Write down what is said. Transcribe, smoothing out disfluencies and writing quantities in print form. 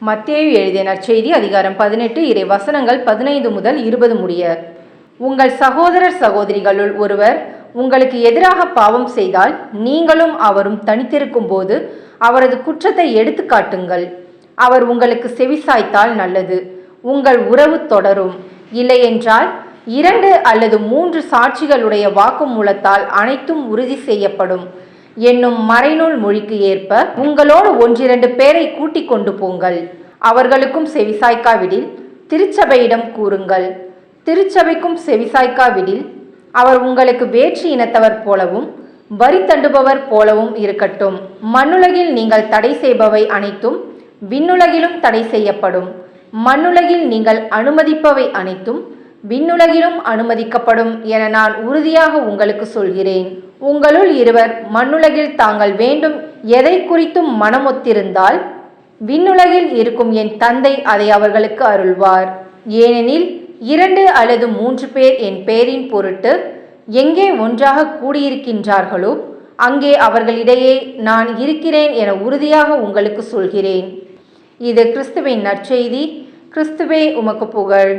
மத்தேயு எழுதிய நற்செய்தி அதிகாரம் 18 இறை வசனங்கள் 15 முதல் 20 முடிய. உங்கள் சகோதரர் சகோதரிகளுள் ஒருவர் உங்களுக்கு எதிராக பாவம் செய்தால் நீங்களும் அவரும் தனித்திருக்கும் போது அவரது குற்றத்தை எடுத்து காட்டுங்கள். அவர் உங்களுக்கு செவிசாய்த்தால் நல்லது, உங்கள் உறவு தொடரும். இல்லையென்றால் 2 அல்லது 3 சாட்சிகளுடைய வாக்குமூலத்தால் அனைத்தும் உறுதி செய்யப்படும் என்னும் மறைநூல் மொழிக்கு ஏற்ப உங்களோடு 1-2 பேரை கூட்டிக் கொண்டு போங்கள். அவர்களுக்கும் செவிசாய்க்காவிடில் திருச்சபையிடம் கூறுங்கள். திருச்சபைக்கும் செவிசாய்க்காவிடில் அவர் உங்களுக்கு வேற்று இனத்தவர் போலவும் வரி தண்டுபவர் போலவும் இருக்கட்டும். மண்ணுலகில் நீங்கள் தடை செய்பவை அனைத்தும் விண்ணுலகிலும் தடை செய்யப்படும். மண்ணுலகில் நீங்கள் அனுமதிப்பவை அனைத்தும் விண்ணுலகிலும் அனுமதிக்கப்படும் என நான் உறுதியாக உங்களுக்கு சொல்கிறேன். உங்களுள் இருவர் மண்ணுலகில் தாங்கள் வேண்டும் எதை குறித்தும் மனமொத்திருந்தால் விண்ணுலகில் இருக்கும் என் தந்தை அதை அவர்களுக்கு அருள்வார். ஏனெனில் 2 அல்லது 3 பேர் என் பெயரின் பொருட்டு எங்கே ஒன்றாக கூடியிருக்கின்றார்களோ அங்கே அவர்களிடையே நான் இருக்கிறேன் என உறுதியாக உங்களுக்கு சொல்கிறேன். இது கிறிஸ்துவின் நற்செய்தி. கிறிஸ்துவே உமக்கு புகழ்.